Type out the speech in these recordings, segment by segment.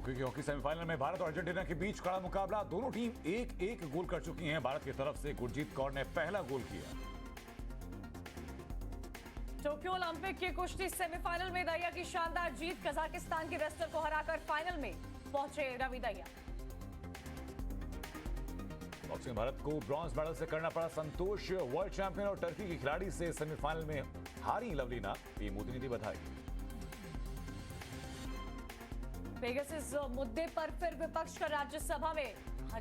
Tokyo की hockey semifinal में भारत और अर्जेंटीना के बीच कड़ा मुकाबला। दोनों टीम एक एक गोल कर चुकी हैं। भारत की तरफ से गुरजीत कौर ने पहला गोल किया। टोक्यो ओलंपिक की कुश्ती सेमीफाइनल में दहिया की शानदार जीत। कजाकिस्तान के रेसलर को हराकर फाइनल में पहुंचे रवि दहिया। बॉक्सिंग भारत को ब्रॉन्ज मेडल से करना पड़ा संतोष। वर्ल्ड चैंपियन और टर्की की खिलाड़ी से सेमीफाइनल में हारी लवलीना। पीएम मोदी ने दी बधाई। पेगासस मुद्दे पर फिर विपक्ष का राज्यसभा में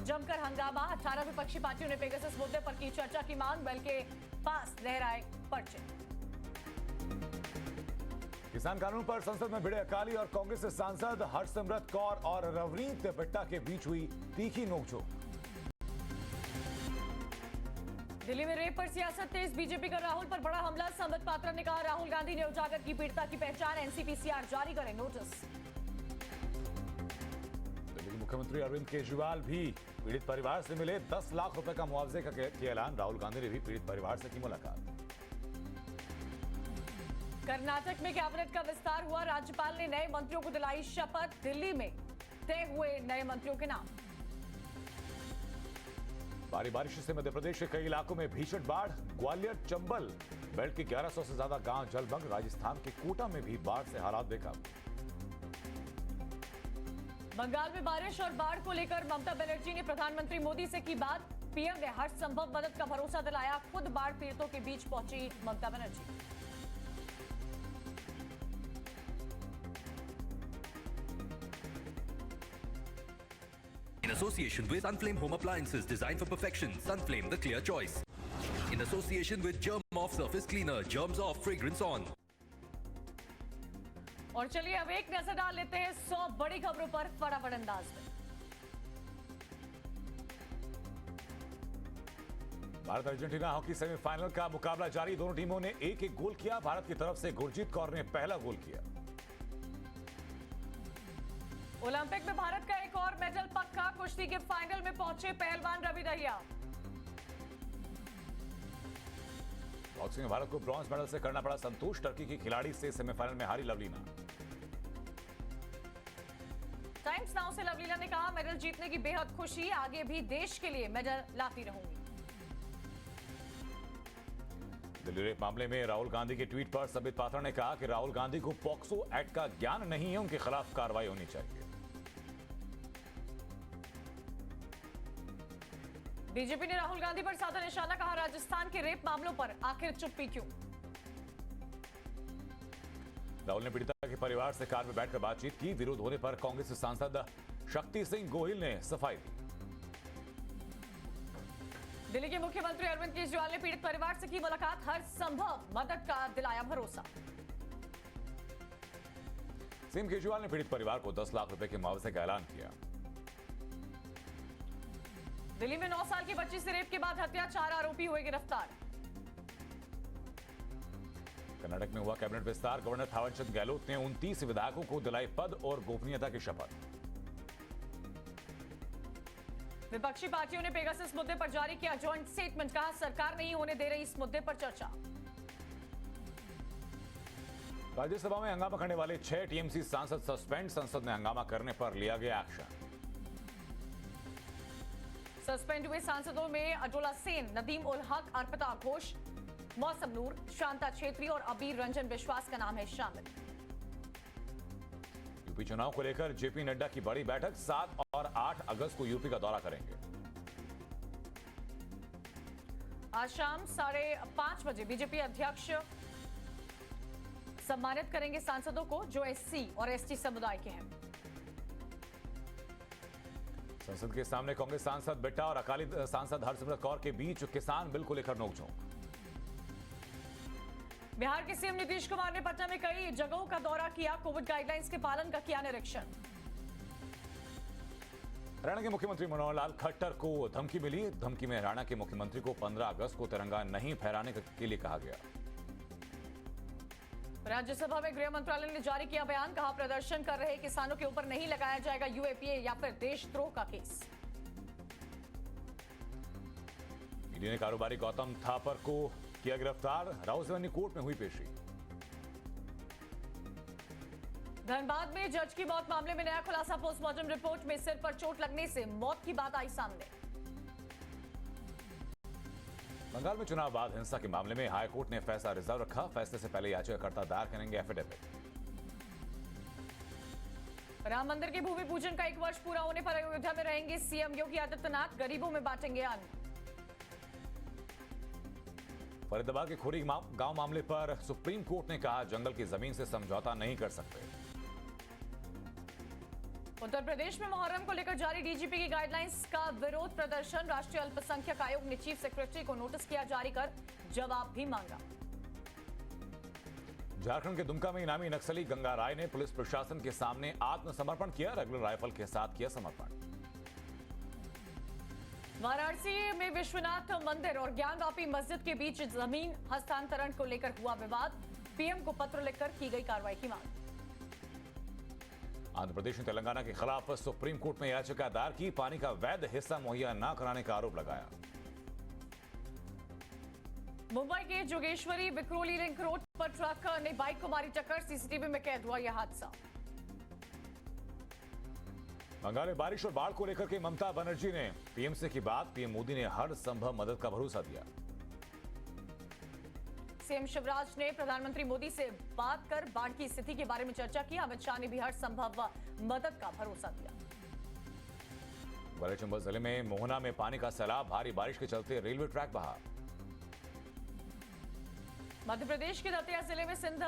जमकर हंगामा। 18 विपक्षी पार्टियों ने पेगासस मुद्दे पर की चर्चा की मांग। बिल के पास लहराए पर्चे। किसान कानून पर संसद में भिड़े अकाली और कांग्रेस से सांसद हरसिमरत कौर और रवनीत बिट्टा के बीच हुई तीखी नोकझोंक। दिल्ली में रेप पर सियासत तेज। बीजेपी का राहुल पर बड़ा हमला। संबित पात्रा ने कहा राहुल गांधी ने उजागर की पीड़िता की पहचान। एनसीपीसीआर जारी करें नोटिस। दिल्ली के मुख्यमंत्री अरविंद केजरीवाल भी पीड़ित परिवार से मिले। 10 लाख रुपए का मुआवजे का किया ऐलान। राहुल गांधी ने भी पीड़ित परिवार से की मुलाकात। कर्नाटक में कैबिनेट का विस्तार हुआ। राज्यपाल ने नए मंत्रियों को दिलाई शपथ। दिल्ली में तय हुए नए मंत्रियों के नाम। भारी बारिश से मध्य प्रदेश के कई इलाकों में भीषण बाढ़। ग्वालियर चंबल बेल्ट के 1100 से ज्यादा गांव जलमग्न। राजस्थान के कोटा में भी बाढ़ से हालात बेकाबू। बंगाल में बारिश और बाढ़ को लेकर ममता बनर्जी ने प्रधानमंत्री मोदी से की बात। पीएम ने हर संभव मदद का भरोसा दिलाया। खुद बाढ़ पीड़ितों के बीच पहुंची Mamata Banerjee. In association with Sunflame Home Appliances designed for perfection, Sunflame the clear choice. In association with Germ Off Surface Cleaner, Germs Off Fragrance On. और चलिए अब एक नजर डाल लेते हैं 100 बड़ी खबरों पर फटाफट अंदाज में। भारत अर्जेंटीना हॉकी सेमीफाइनल का मुकाबला जारी। दोनों टीमों ने एक एक गोल किया। भारत की तरफ से गुरजीत कौर ने पहला गोल किया। ओलंपिक में भारत का एक और मेडल पक्का। कुश्ती के फाइनल में पहुंचे पहलवान रवि दहिया। बॉक्सिंग में भारत को ब्रॉन्ज मेडल से करना पड़ा संतोष। टर्की की खिलाड़ी से सेमीफाइनल में हारी लवलीना। टाइम्स नाउ से लवलीना ने कहा मेडल जीतने की बेहद खुशी। आगे भी देश के लिए मेडल लाती रहूंगी। दिल्ली रेप मामले में राहुल गांधी के ट्वीट पर संबित पात्रा ने कहा कि राहुल गांधी को पॉक्सो एक्ट का ज्ञान नहीं है। उनके खिलाफ कार्रवाई होनी चाहिए। बीजेपी ने राहुल गांधी पर साधा निशाना। कहा राजस्थान के रेप मामलों पर आखिर चुप्पी क्यों। राहुल ने पीड़िता के परिवार से कार में बैठकर बातचीत की। विरोध होने पर कांग्रेस सांसद शक्ति सिंह गोहिल ने सफाई दी। दिल्ली के मुख्यमंत्री अरविंद केजरीवाल ने पीड़ित परिवार से की मुलाकात। हर संभव मदद का दिलाया भरोसा। सीएम केजरीवाल ने पीड़ित परिवार को 10 लाख रुपए के मुआवजे का ऐलान किया। दिल्ली में 9 साल की बच्ची से रेप के बाद हत्या। 4 आरोपी हुए गिरफ्तार। कर्नाटक में हुआ कैबिनेट विस्तार। गवर्नर थावरचंद गहलोत ने 29 विधायकों को दिलाई पद और गोपनीयता की शपथ। विपक्षी पार्टियों ने पेगासस मुद्दे पर जारी किया जॉइंट स्टेटमेंट। कहा सरकार नहीं होने दे रही इस मुद्दे पर चर्चा। राज्यसभा में हंगामा करने वाले 6 टीएमसी सांसद सस्पेंड। संसद में हंगामा करने पर लिया गया एक्शन। सस्पेंड हुए सांसदों में अजोला सेन, नदीम उल हक, अर्पिता घोष, मौसम नूर, शांता छेत्री और अबीर रंजन विश्वास का नाम है शामिल। यूपी चुनाव को लेकर जेपी नड्डा की बड़ी बैठक। 7 और 8 अगस्त को यूपी का दौरा करेंगे। आज शाम 5:30 बजे बीजेपी अध्यक्ष सम्मानित करेंगे सांसदों को जो एससी और एसटी समुदाय के हैं। संसद के सामने कांग्रेस सांसद बिट्टा और अकाली सांसद हरसिमरत कौर के बीच किसान बिल को लेकर नोकझोंक। बिहार के सीएम नीतीश कुमार ने पटना में कई जगहों का दौरा किया। कोविड गाइडलाइंस के पालन का किया निरीक्षण। हरियाणा के मुख्यमंत्री मनोहर लाल खट्टर को धमकी मिली। धमकी में हरियाणा के मुख्यमंत्री को 15 अगस्त को तिरंगा नहीं फहराने के लिए कहा गया। राज्यसभा में गृह मंत्रालय ने जारी किया बयान। कहा प्रदर्शन कर रहे किसानों के ऊपर नहीं लगाया जाएगा यूएपीए या फिर देशद्रोह का केस। ईडी ने कारोबारी गौतम थापर को किया गिरफ्तार। राउजवानी कोर्ट में हुई पेशी। धनबाद में जज की मौत मामले में नया खुलासा। पोस्टमार्टम रिपोर्ट में सिर पर चोट लगने से मौत की बात आई सामने। बंगाल में चुनाव बाद हिंसा के मामले में हाईकोर्ट ने फैसला रिजर्व रखा। फैसले से पहले याचिकाकर्ता दायर करेंगे एफिडेविट। राम मंदिर के भूमि पूजन का 1 वर्ष पूरा होने पर अयोध्या में रहेंगे सीएम योगी आदित्यनाथ। गरीबों में बांटेंगे अन्न। फरीदाबाद के खुरी गांव मामले पर सुप्रीम कोर्ट ने कहा, जंगल की जमीन से समझौता नहीं कर सकते। उत्तर प्रदेश में मुहर्रम को लेकर जारी डीजीपी की गाइडलाइंस का विरोध प्रदर्शन। राष्ट्रीय अल्पसंख्यक आयोग ने चीफ सेक्रेटरी को नोटिस किया जारी कर जवाब भी मांगा। झारखंड के दुमका में इनामी नक्सली गंगा राय ने पुलिस प्रशासन के सामने आत्मसमर्पण किया। रेगुलर राइफल के साथ किया समर्पण। वाराणसी में विश्वनाथ मंदिर और ज्ञानवापी मस्जिद के बीच जमीन हस्तांतरण को लेकर हुआ विवाद। पीएम को पत्र लिखकर की गई कार्रवाई की मांग। आंध्र प्रदेश ने तेलंगाना के खिलाफ सुप्रीम कोर्ट में याचिका दायर की। पानी का वैध हिस्सा मुहैया न कराने का आरोप लगाया। मुंबई के जोगेश्वरी विक्रोली लिंक रोड पर ट्रक ने बाइक को मारी टक्कर। सीसीटीवी में कैद हुआ यह हादसा। बंगाल में बारिश और बाढ़ को लेकर के ममता बनर्जी ने पीएम की बात। पीएम मोदी ने हर संभव मदद का भरोसा दिया। सीएम शिवराज ने प्रधानमंत्री मोदी से बात कर बाढ़ की स्थिति के बारे में चर्चा की। अमित शाह ने भी हर संभव मदद का भरोसा दिया। ग्वालियर चंबल जिले में मोहना में पानी का सैलाब। भारी बारिश के चलते रेलवे ट्रैक बहा। मध्य प्रदेश के दतिया जिले में सिंध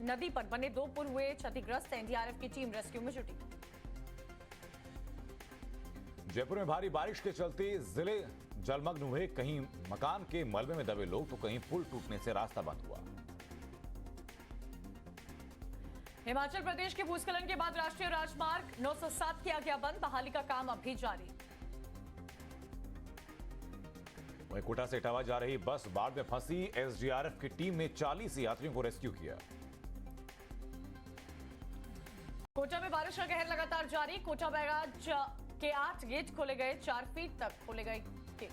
नदी पर बने 2 पुल हुए क्षतिग्रस्त। एनडीआरएफ की टीम रेस्क्यू में जुटी। जयपुर में भारी बारिश के चलते जिले जलमग्न हुए। कहीं मकान के मलबे में दबे लोग तो कहीं पुल टूटने से रास्ता बंद हुआ। हिमाचल प्रदेश के भूस्खलन के बाद राष्ट्रीय राजमार्ग 907 किया गया बंद। बहाली का काम अभी जारी। वहीं कोटा से इटावा जा रही बस बाढ़ में फंसी। एसडीआरएफ की टीम ने 40 यात्रियों को रेस्क्यू किया। कोटा में बारिश का कहर लगातार जारी। कोटा बैराज के 8 गेट खोले गए। 4 फीट तक खोले गए गेट।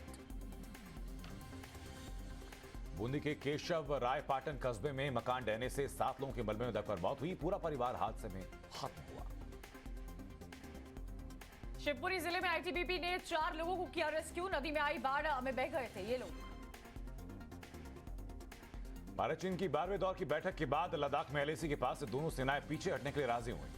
बूंदी के केशव राय पाटन कस्बे में मकान ढहने से 7 लोगों के मलबे में दबकर मौत हुई। पूरा परिवार हादसे में खत्म हुआ। शिवपुरी जिले में आईटीबीपी ने 4 लोगों को किया रेस्क्यू। नदी में आई बाढ़ में बह गए थे ये लोग। भारत चीन की 12वें दौर की बैठक के बाद लद्दाख में एलएसी के पास से दोनों सेनाएं पीछे हटने के लिए राजी हुई।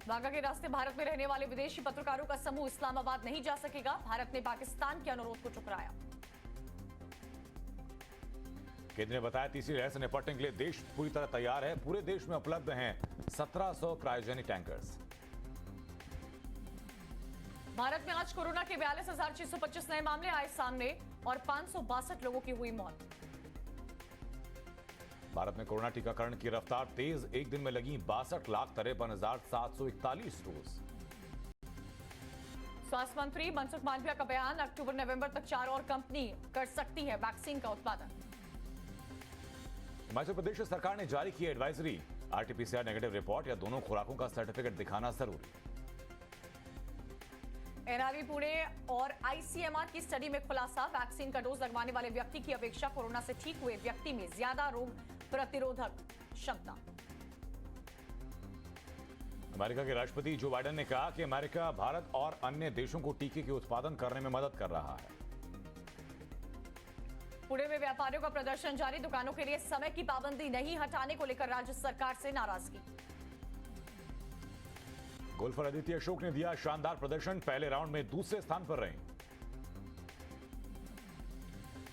वाघा के रास्ते भारत में रहने वाले विदेशी पत्रकारों का समूह इस्लामाबाद नहीं जा सकेगा। भारत ने पाकिस्तान के अनुरोध को ठुकराया। केंद्र ने बताया, तीसरी लहर से निपटने के लिए देश पूरी तरह तैयार है। पूरे देश में उपलब्ध हैं 1700 क्रायोजेनिक टैंकर्स। भारत में आज कोरोना के 42,625 नए मामले आए सामने और 562 लोगों की हुई मौत। भारत में कोरोना टीकाकरण की रफ्तार तेज। एक दिन में लगी 62,53,741 डोज। स्वास्थ्य मंत्री मनसुख मांडविया का बयान, अक्टूबर नवंबर तक 4 और कंपनी कर सकती है वैक्सीन का उत्पादन। हिमाचल प्रदेश सरकार ने जारी की एडवाइजरी। आरटीपीसीआर नेगेटिव रिपोर्ट या दोनों खुराकों का सर्टिफिकेट दिखाना जरूरी। एनआरवी पुणे और आईसीएमआर की स्टडी में खुलासा, वैक्सीन का डोज लगवाने वाले व्यक्ति की अपेक्षा कोरोना से ठीक हुए व्यक्ति में ज्यादा रोग प्रतिरोधक क्षमता। अमेरिका के राष्ट्रपति जो बाइडेन ने कहा कि अमेरिका भारत और अन्य देशों को टीके के उत्पादन करने में मदद कर रहा है। पुणे में व्यापारियों का प्रदर्शन जारी। दुकानों के लिए समय की पाबंदी नहीं हटाने को लेकर राज्य सरकार से नाराजगी। गोल्फर अदिति अशोक ने दिया शानदार प्रदर्शन। पहले राउंड में दूसरे स्थान पर रहे।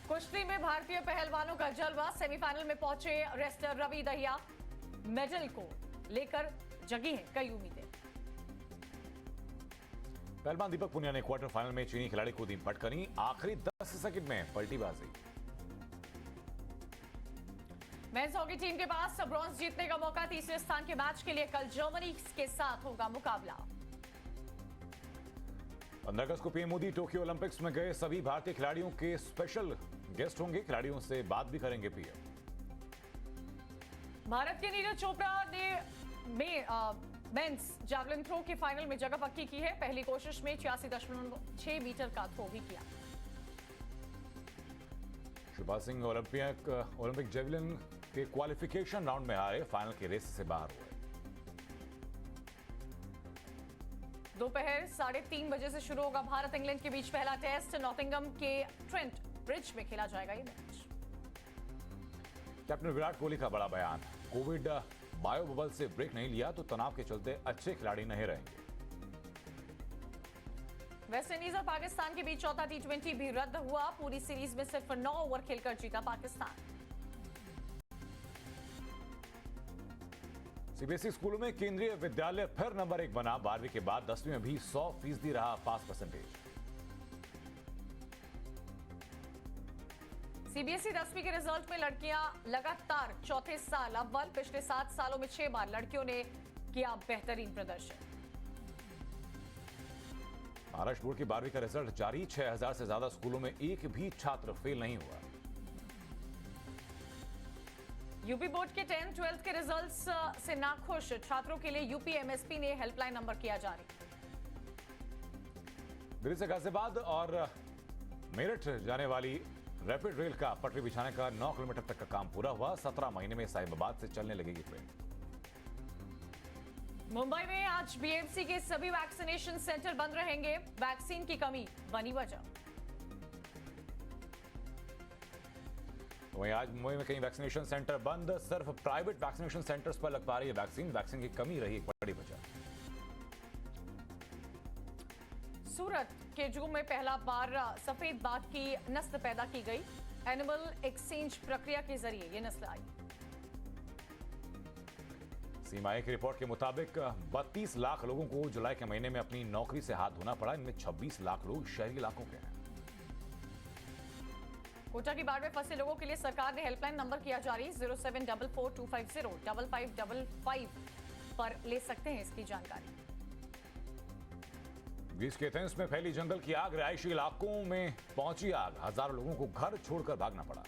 कुश्ती में भारतीय पहलवानों का जलवा। सेमीफाइनल में पहुंचे रेसलर रवि दहिया। मेडल को लेकर जगी हैं कई उम्मीदें। पहलवान दीपक पुनिया ने क्वार्टर फाइनल में चीनी खिलाड़ी को दी पटकनी। आखिरी 10 सेकंड में पलटी बाजी। मेंस हॉकी टीम के पास ब्रॉन्ज जीतने का मौका। तीसरे स्थान के मैच के लिए कल जर्मनी के साथ होगा मुकाबला। 15 अगस्त को पीएम मोदी टोक्यो ओलंपिक्स में गए सभी भारतीय खिलाड़ियों के स्पेशल गेस्ट होंगे। खिलाड़ियों से बात भी करेंगे पीएम। भारत के नीरज चोपड़ा ने मेंस जैवलिन थ्रो के फाइनल में जगह पक्की की है। पहली कोशिश में 86.6 मीटर का थ्रो भी किया। शिवपाल सिंह ओलंपिक जैवलिन के क्वालिफिकेशन राउंड में हारे, फाइनल के रेस से बाहर हुए। दोपहर 3:30 बजे से शुरू होगा भारत इंग्लैंड के बीच पहला टेस्ट। नॉटिंघम के ट्रेंट ब्रिज में खेला जाएगा ये मैच। कैप्टन विराट कोहली का बड़ा बयान, कोविड बायो बबल से ब्रेक नहीं लिया तो तनाव के चलते अच्छे खिलाड़ी नहीं रहेंगे। वेस्टइंडीज और पाकिस्तान के बीच चौथा T20 भी रद्द हुआ। पूरी सीरीज में सिर्फ 9 ओवर खेलकर जीता पाकिस्तान। सीबीएसई स्कूलों में केंद्रीय विद्यालय फिर नंबर 1 बना। 12वीं के बाद 10वीं में भी 100% रहा पास परसेंटेज। सीबीएसई 10वीं के रिजल्ट में लड़कियां लगातार चौथे साल अव्वल। पिछले 7 सालों में 6 बार लड़कियों ने किया बेहतरीन प्रदर्शन। महाराष्ट्र बोर्ड की 12वीं का रिजल्ट जारी। 6000 से ज्यादा स्कूलों में एक भी छात्र फेल नहीं हुआ। यूपी बोर्ड के 10th 12th के रिजल्ट्स से नाखुश छात्रों के लिए यूपी एमएसपी ने हेल्पलाइन नंबर किया जारी। दिल्ली से गाजियाबाद और मेरठ जाने वाली रैपिड रेल का पटरी बिछाने का 9 किलोमीटर तक का काम पूरा हुआ। 17 महीने में साहिबाबाद से चलने लगेगी ट्रेन। मुंबई में आज बीएमसी के सभी वैक्सीनेशन सेंटर बंद रहेंगे। वैक्सीन की कमी बनी वजह। वहीं आज मुंबई में कई वैक्सीनेशन सेंटर बंद। सिर्फ प्राइवेट वैक्सीनेशन सेंटर्स पर लग पा रही है वैक्सीन की कमी रही एक बड़ी वजह। सूरत के जू में पहला बार सफेद बाघ की नस्ल पैदा की गई। एनिमल एक्सचेंज प्रक्रिया के जरिए ये नस्ल आई। सीमाई की रिपोर्ट के मुताबिक 32 लाख लोगों को जुलाई के महीने में अपनी नौकरी से हाथ धोना पड़ा। इनमें 26 लाख लोग शहरी इलाकों के हैं। कोटा की बाढ़ में फंसे लोगों के लिए सरकार ने हेल्पलाइन नंबर किया जारी। 07442505555 पर ले सकते हैं इसकी जानकारी। ग्रीस के एथेंस में फैली जंगल की आग। रिहायशी इलाकों में पहुंची आग। हजारों लोगों को घर छोड़कर भागना पड़ा।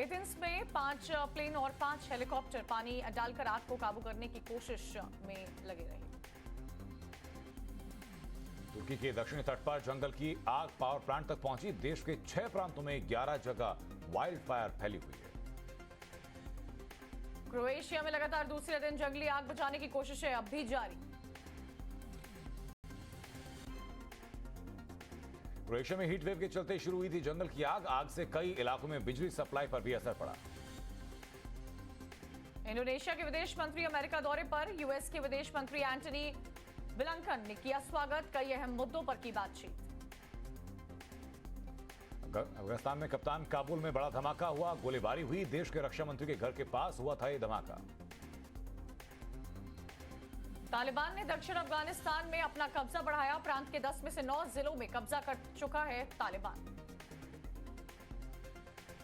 एथेंस में 5 प्लेन और 5 हेलीकॉप्टर पानी डालकर आग को काबू करने की कोशिश में लगे रहे। तुर्की के दक्षिणी तट पर जंगल की आग पावर प्लांट तक पहुंची। देश के 6 प्रांतों में 11 जगह वाइल्ड फायर फैली हुई है। क्रोएशिया में लगातार दूसरे दिन जंगली आग बुझाने की कोशिशें अब भी जारी। क्रोएशिया में हीट वेव के चलते शुरू हुई थी जंगल की आग। आग से कई इलाकों में बिजली सप्लाई पर भी असर पड़ा। इंडोनेशिया के विदेश मंत्री अमेरिका दौरे पर। यूएस के विदेश मंत्री एंटनी ब्लिंकन ने किया स्वागत। कई अहम मुद्दों पर की बातचीत। अफगानिस्तान में कप्तान काबुल में बड़ा धमाका हुआ। गोलीबारी हुई। देश के रक्षा मंत्री के घर के पास हुआ था यह धमाका। तालिबान ने दक्षिण अफगानिस्तान में अपना कब्जा बढ़ाया। प्रांत के 10 में से 9 जिलों में कब्जा कर चुका है तालिबान।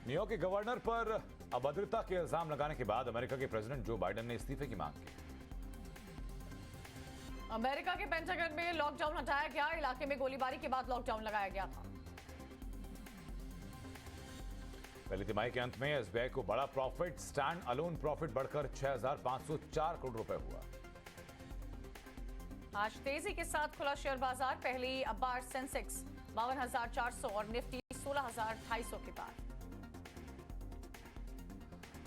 न्यूयॉर्क के गवर्नर पर अभद्रता के इल्जाम लगाने के बाद अमेरिका के प्रेसिडेंट जो बाइडेन ने इस्तीफे की मांग की। अमेरिका के पेंटागन में लॉकडाउन हटाया गया। इलाके में गोलीबारी के बाद लॉकडाउन लगाया गया था। पहली तिमाही के अंत में एसबीआई को बड़ा प्रॉफिट। स्टैंड अलोन प्रॉफिट बढ़कर 6,504 करोड़ रुपए हुआ। आज तेजी के साथ खुला शेयर बाजार। पहली बार सेंसेक्स 52,400 और निफ्टी 16,250 के पार।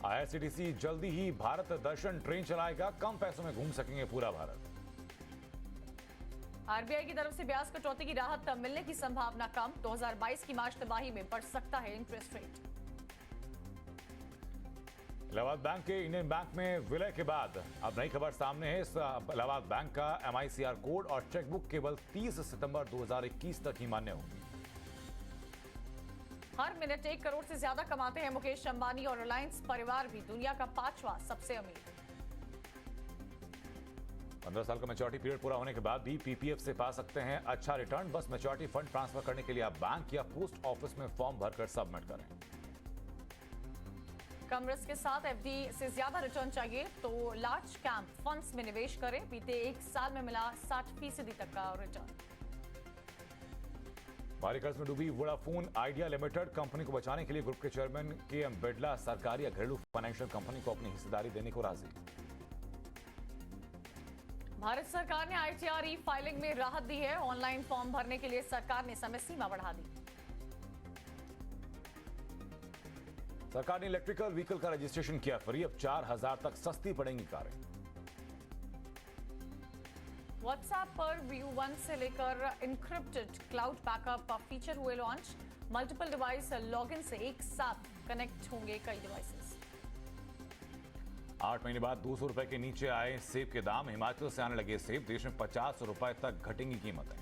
आईआरसीटीसी जल्दी ही भारत दर्शन ट्रेन चलाएगा। कम पैसों में घूम सकेंगे पूरा भारत। आरबीआई की तरफ से ब्याज कटौती की राहत मिलने की संभावना कम। 2022 की मार्च तिमाही में बढ़ सकता है इंटरेस्ट रेट। इलाहाबाद बैंक के इंडियन बैंक में विलय के बाद अब नई खबर सामने है। इस इलाहाबाद बैंक का MICR कोड और चेकबुक केवल 30 सितंबर 2021 तक ही मान्य होगी। हर मिनट 1 करोड़ से ज्यादा कमाते हैं मुकेश अंबानी और रिलायंस परिवार भी दुनिया का 5वां सबसे अमीर। 15 साल का मैच्योरिटी पीरियड पूरा होने के बाद भी PPF से पा सकते हैं अच्छा रिटर्न। बस मैच्योरिटी फंड ट्रांसफर करने के लिए आप बैंक या पोस्ट ऑफिस में फॉर्म भरकर सबमिट करें। कम रिस्क के साथ एफडी से ज्यादा रिटर्न चाहिए तो लार्ज कैप फंड्स में निवेश करें। बीते 1 साल में मिला 60% तक का रिटर्न। भारी कर्ज में डूबी वोडाफोन आइडिया लिमिटेड कंपनी को बचाने के लिए ग्रुप के चेयरमैन KM बिड़ला सरकारी या घरेलू फाइनेंशियल कंपनी को अपनी हिस्सेदारी देने को राजी। भारत सरकार ने ITR फाइलिंग में राहत दी है। ऑनलाइन फॉर्म भरने के लिए सरकार ने समय सीमा बढ़ा दी। सरकार ने इलेक्ट्रिकल व्हीकल का रजिस्ट्रेशन किया फ्री। अब 4000 तक सस्ती पड़ेंगी कारें। व्हाट्सएप पर व्यू 1 से लेकर इनक्रिप्टेड क्लाउड बैकअप फीचर हुए लॉन्च। मल्टीपल डिवाइस लॉगिन से एक साथ कनेक्ट होंगे कई डिवाइसेस। 8 महीने बाद 200 रुपए के नीचे आए सेब के दाम। हिमाचल से आने लगे सेब। देश में 50 रुपए तक घटेंगी कीमतें।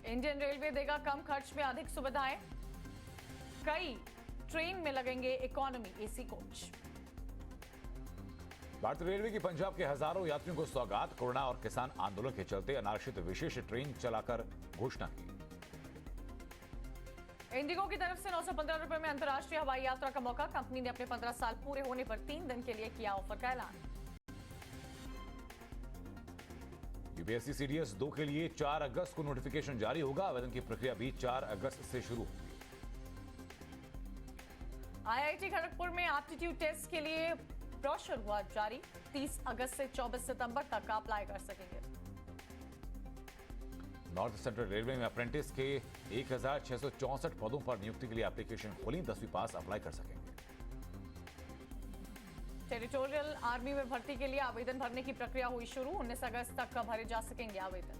इंडियन रेलवे देगा कम खर्च में अधिक सुविधाएं। कई ट्रेन में लगेंगे इकोनॉमी एसी कोच। भारतीय रेलवे की पंजाब के हजारों यात्रियों को सौगात। कोरोना और किसान आंदोलन के चलते अनारक्षित विशेष ट्रेन चलाकर घोषणा की। इंडिगो की तरफ से 915 रुपए में अंतर्राष्ट्रीय हवाई यात्रा का मौका। कंपनी ने अपने 15 साल पूरे होने पर 3 दिन के लिए किया ऑफर का ऐलान। यूपीएससी सीडीएस 2 के लिए 4 अगस्त को नोटिफिकेशन जारी होगा। आवेदन की प्रक्रिया भी 4 अगस्त से शुरू होगी। आईआईटी खड़गपुर में एप्टीट्यूड टेस्ट के लिए ब्रोशर हुआ जारी। 30 अगस्त से 24 सितंबर तक अप्लाई कर सकेंगे। नॉर्थ सेंट्रल रेलवे में अप्रेंटिस के 1664 पदों पर नियुक्ति के लिए एप्लीकेशन खोली। 10वीं पास अप्लाई कर सकेंगे। टेरिटोरियल आर्मी में भर्ती के लिए आवेदन भरने की प्रक्रिया हुई शुरू। 19 अगस्त तक भरे जा सकेंगे आवेदन।